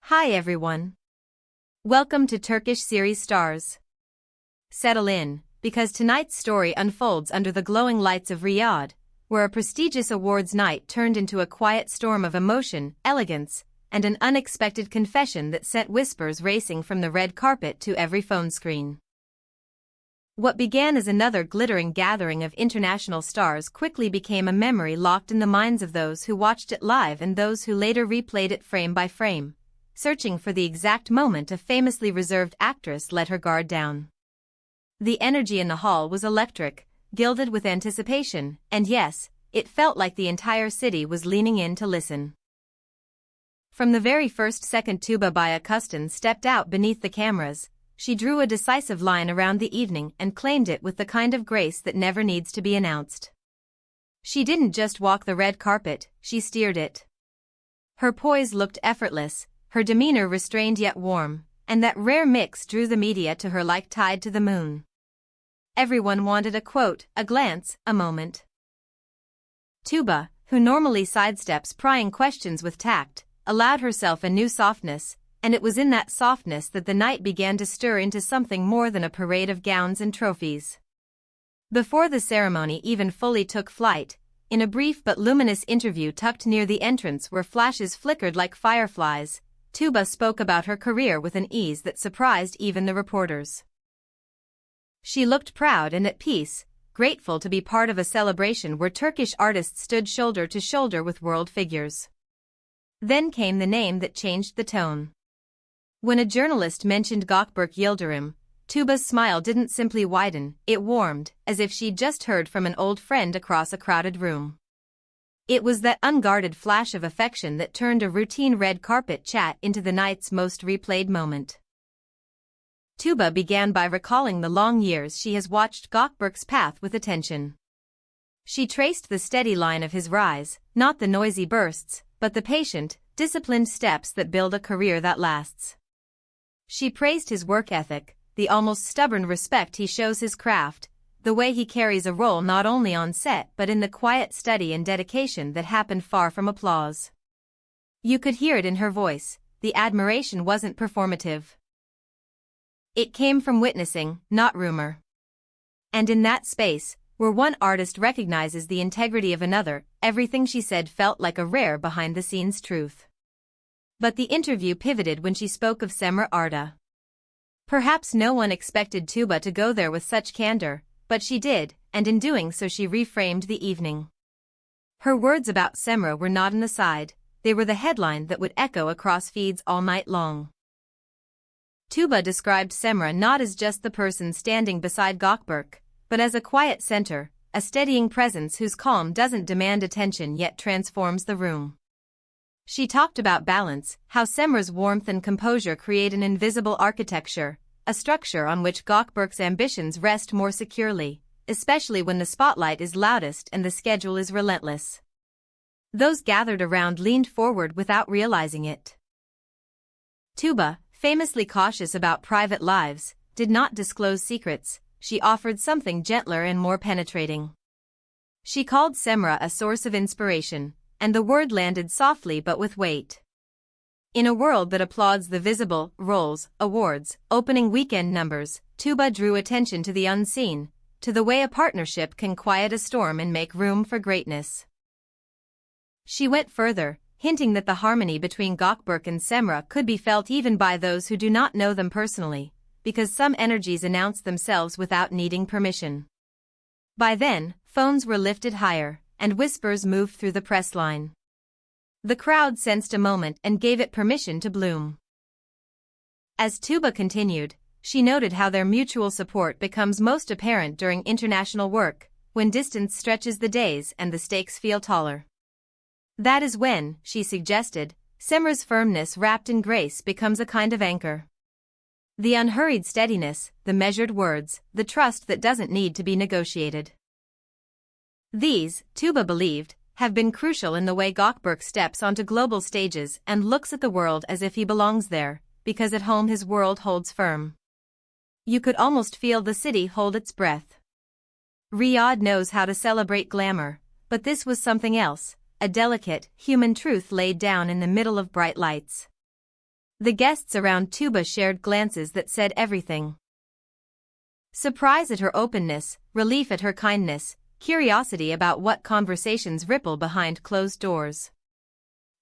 Hi everyone. Welcome to Turkish series Stars. Settle in, because tonight's story unfolds under the glowing lights of Riyadh, where a prestigious awards night turned into a quiet storm of emotion, elegance, and an unexpected confession that sent whispers racing from the red carpet to every phone screen. What began as another glittering gathering of international stars quickly became a memory locked in the minds of those who watched it live and those who later replayed it frame by frame, searching for the exact moment a famously reserved actress let her guard down. The energy in the hall was electric, gilded with anticipation, and yes, it felt like the entire city was leaning in to listen. From the very first second Tuba stepped out beneath the cameras, she drew a decisive line around the evening and claimed it with the kind of grace that never needs to be announced. She didn't just walk the red carpet, she steered it. Her poise looked effortless, her demeanor restrained yet warm, and that rare mix drew the media to her like tide to the moon. Everyone wanted a quote, a glance, a moment. Tuba, who normally sidesteps prying questions with tact, allowed herself a new softness, and it was in that softness that the night began to stir into something more than a parade of gowns and trophies. Before the ceremony even fully took flight, in a brief but luminous interview tucked near the entrance where flashes flickered like fireflies, Tuba spoke about her career with an ease that surprised even the reporters. She looked proud and at peace, grateful to be part of a celebration where Turkish artists stood shoulder to shoulder with world figures. Then came the name that changed the tone. When a journalist mentioned Gökberk Yildirim, Tuba's smile didn't simply widen, it warmed, as if she'd just heard from an old friend across a crowded room. It was that unguarded flash of affection that turned a routine red carpet chat into the night's most replayed moment. Tuba began by recalling the long years she has watched Gökberk's path with attention. She traced the steady line of his rise, not the noisy bursts, but the patient, disciplined steps that build a career that lasts. She praised his work ethic, the almost stubborn respect he shows his craft, the way he carries a role not only on set but in the quiet study and dedication that happened far from applause. You could hear it in her voice, the admiration wasn't performative. It came from witnessing, not rumor. And in that space, where one artist recognizes the integrity of another, everything she said felt like a rare behind-the-scenes truth. But the interview pivoted when she spoke of Cemre Arda. Perhaps no one expected Tuba to go there with such candor, but she did, and in doing so she reframed the evening. Her words about Cemre were not an aside, they were the headline that would echo across feeds all night long. Tuba described Cemre not as just the person standing beside Gökberk, but as a quiet center, a steadying presence whose calm doesn't demand attention yet transforms the room. She talked about balance, how Cemre's warmth and composure create an invisible architecture, a structure on which Gökberk's ambitions rest more securely, especially when the spotlight is loudest and the schedule is relentless. Those gathered around leaned forward without realizing it. Tuba, famously cautious about private lives, did not disclose secrets, she offered something gentler and more penetrating. She called Cemre a source of inspiration, and the word landed softly but with weight. In a world that applauds the visible, roles, awards, opening weekend numbers, Tuba drew attention to the unseen, to the way a partnership can quiet a storm and make room for greatness. She went further, hinting that the harmony between Gökberk and Cemre could be felt even by those who do not know them personally, because some energies announce themselves without needing permission. By then, phones were lifted higher, and whispers moved through the press line. The crowd sensed a moment and gave it permission to bloom. As Tuba continued, she noted how their mutual support becomes most apparent during international work, when distance stretches the days and the stakes feel taller. That is when, she suggested, Cemre's firmness wrapped in grace becomes a kind of anchor. The unhurried steadiness, the measured words, the trust that doesn't need to be negotiated. These, Tuba believed, have been crucial in the way Gökberk steps onto global stages and looks at the world as if he belongs there, because at home his world holds firm. You could almost feel the city hold its breath. Riyadh knows how to celebrate glamour, but this was something else, a delicate, human truth laid down in the middle of bright lights. The guests around Tuba shared glances that said everything. Surprise at her openness, relief at her kindness, curiosity about what conversations ripple behind closed doors.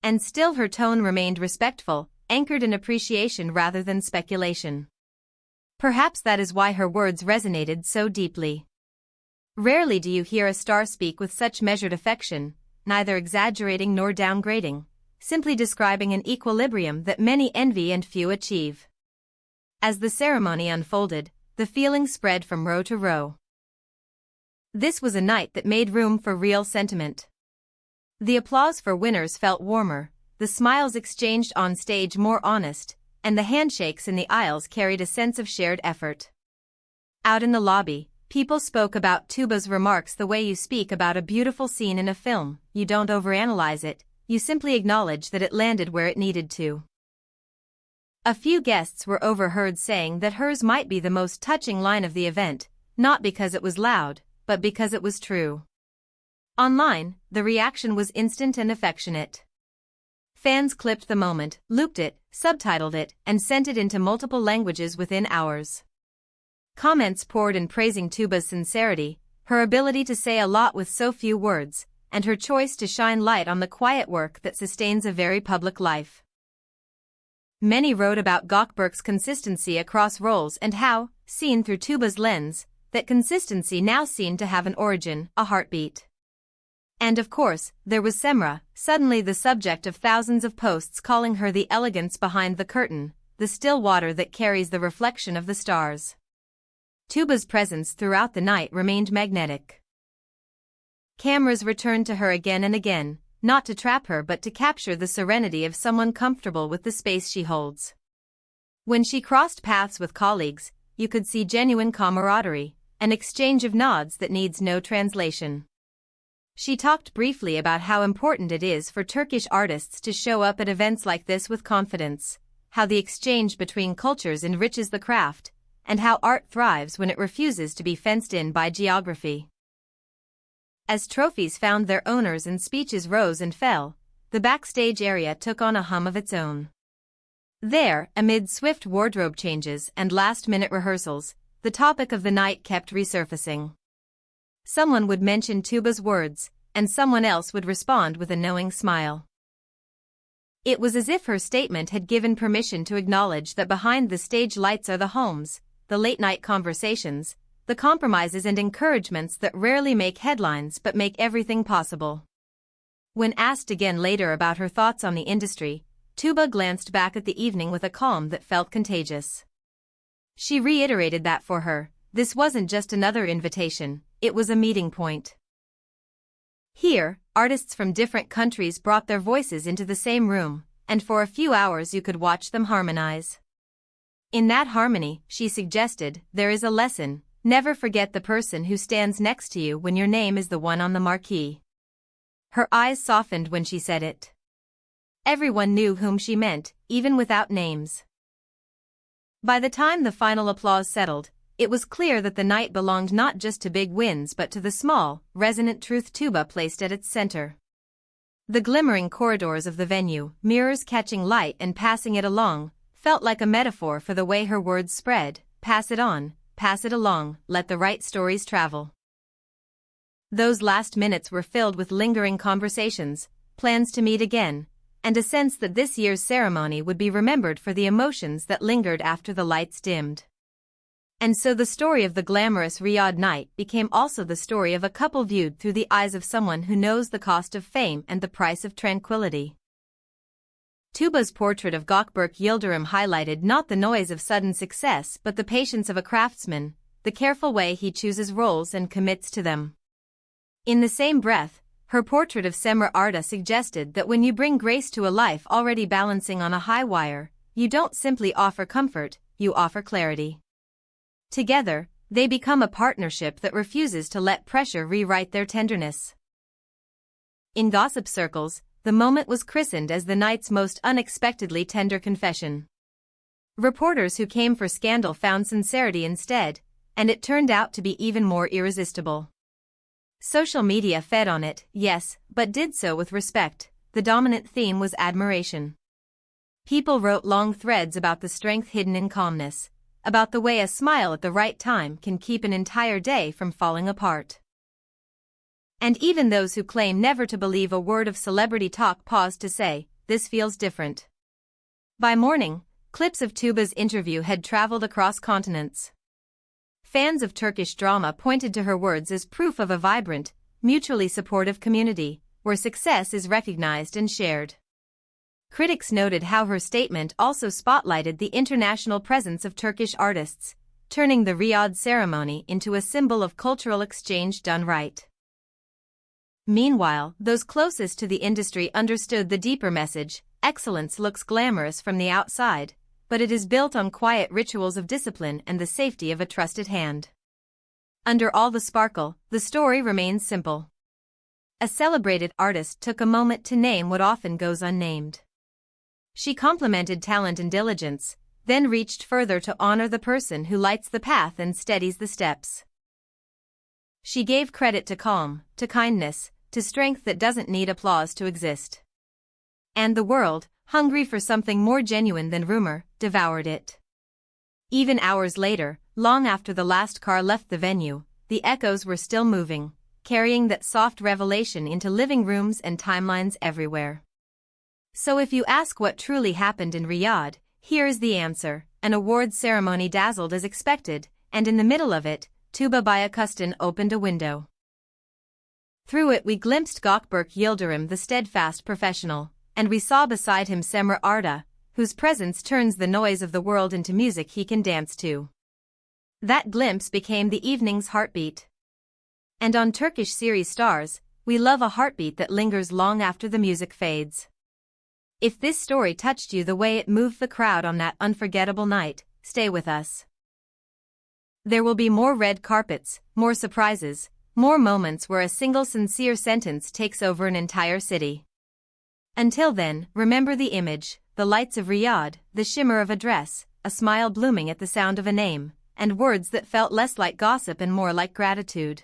And still her tone remained respectful, anchored in appreciation rather than speculation. Perhaps that is why her words resonated so deeply. Rarely do you hear a star speak with such measured affection, neither exaggerating nor downgrading, simply describing an equilibrium that many envy and few achieve. As the ceremony unfolded, the feeling spread from row to row. This was a night that made room for real sentiment. The applause for winners felt warmer, the smiles exchanged on stage more honest, and the handshakes in the aisles carried a sense of shared effort. Out in the lobby, people spoke about Tuba's remarks the way you speak about a beautiful scene in a film. You don't overanalyze it, you simply acknowledge that it landed where it needed to. A few guests were overheard saying that hers might be the most touching line of the event, not because it was loud, but because it was true. Online, the reaction was instant and affectionate. Fans clipped the moment, looped it, subtitled it, and sent it into multiple languages within hours. Comments poured in praising Tuba's sincerity, her ability to say a lot with so few words, and her choice to shine light on the quiet work that sustains a very public life. Many wrote about Gökberk's consistency across roles and how, seen through Tuba's lens, that consistency now seemed to have an origin, a heartbeat. And of course, there was Cemre, suddenly the subject of thousands of posts calling her the elegance behind the curtain, the still water that carries the reflection of the stars. Tuba's presence throughout the night remained magnetic. Cameras returned to her again and again, not to trap her but to capture the serenity of someone comfortable with the space she holds. When she crossed paths with colleagues, you could see genuine camaraderie, an exchange of nods that needs no translation. She talked briefly about how important it is for Turkish artists to show up at events like this with confidence, how the exchange between cultures enriches the craft, and how art thrives when it refuses to be fenced in by geography. As trophies found their owners and speeches rose and fell, the backstage area took on a hum of its own. There, amid swift wardrobe changes and last-minute rehearsals, the topic of the night kept resurfacing. Someone would mention Tuba's words, and someone else would respond with a knowing smile. It was as if her statement had given permission to acknowledge that behind the stage lights are the homes, the late-night conversations, the compromises and encouragements that rarely make headlines but make everything possible. When asked again later about her thoughts on the industry, Tuba glanced back at the evening with a calm that felt contagious. She reiterated that for her, this wasn't just another invitation, it was a meeting point. Here, artists from different countries brought their voices into the same room, and for a few hours you could watch them harmonize. In that harmony, she suggested, there is a lesson: never forget the person who stands next to you when your name is the one on the marquee. Her eyes softened when she said it. Everyone knew whom she meant, even without names. By the time the final applause settled, it was clear that the night belonged not just to big wins but to the small, resonant truth Tuba placed at its center. The glimmering corridors of the venue, mirrors catching light and passing it along, felt like a metaphor for the way her words spread: pass it on, pass it along, let the right stories travel. Those last minutes were filled with lingering conversations, plans to meet again, and a sense that this year's ceremony would be remembered for the emotions that lingered after the lights dimmed. And so the story of the glamorous Riyadh night became also the story of a couple viewed through the eyes of someone who knows the cost of fame and the price of tranquility. Tuba's portrait of Gökberk Yildirim highlighted not the noise of sudden success but the patience of a craftsman, the careful way he chooses roles and commits to them. In the same breath, her portrait of Cemre Arda suggested that when you bring grace to a life already balancing on a high wire, you don't simply offer comfort, you offer clarity. Together, they become a partnership that refuses to let pressure rewrite their tenderness. In gossip circles, the moment was christened as the night's most unexpectedly tender confession. Reporters who came for scandal found sincerity instead, and it turned out to be even more irresistible. Social media fed on it, yes, but did so with respect. The dominant theme was admiration. People wrote long threads about the strength hidden in calmness, about the way a smile at the right time can keep an entire day from falling apart. And even those who claim never to believe a word of celebrity talk paused to say, "This feels different." By morning, clips of Tuba's interview had traveled across continents. Fans of Turkish drama pointed to her words as proof of a vibrant, mutually supportive community, where success is recognized and shared. Critics noted how her statement also spotlighted the international presence of Turkish artists, turning the Riyadh ceremony into a symbol of cultural exchange done right. Meanwhile, those closest to the industry understood the deeper message: excellence looks glamorous from the outside, but it is built on quiet rituals of discipline and the safety of a trusted hand. Under all the sparkle, the story remains simple. A celebrated artist took a moment to name what often goes unnamed. She complimented talent and diligence, then reached further to honor the person who lights the path and steadies the steps. She gave credit to calm, to kindness, to strength that doesn't need applause to exist. And the world, hungry for something more genuine than rumor, devoured it. Even hours later, long after the last car left the venue, the echoes were still moving, carrying that soft revelation into living rooms and timelines everywhere. So if you ask what truly happened in Riyadh, here is the answer: an awards ceremony dazzled as expected, and in the middle of it, Tuba by Akustin opened a window. Through it we glimpsed Gökberk Yildirim, the steadfast professional, and we saw beside him Cemre Arda, whose presence turns the noise of the world into music he can dance to. That glimpse became the evening's heartbeat. And on Turkish series Stars, we love a heartbeat that lingers long after the music fades. If this story touched you the way it moved the crowd on that unforgettable night, stay with us. There will be more red carpets, more surprises, more moments where a single sincere sentence takes over an entire city. Until then, remember the image: the lights of Riyadh, the shimmer of a dress, a smile blooming at the sound of a name, and words that felt less like gossip and more like gratitude.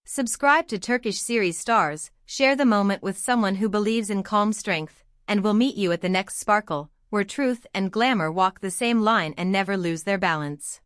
Subscribe to Turkish series Stars, share the moment with someone who believes in calm strength, and we'll meet you at the next sparkle, where truth and glamour walk the same line and never lose their balance.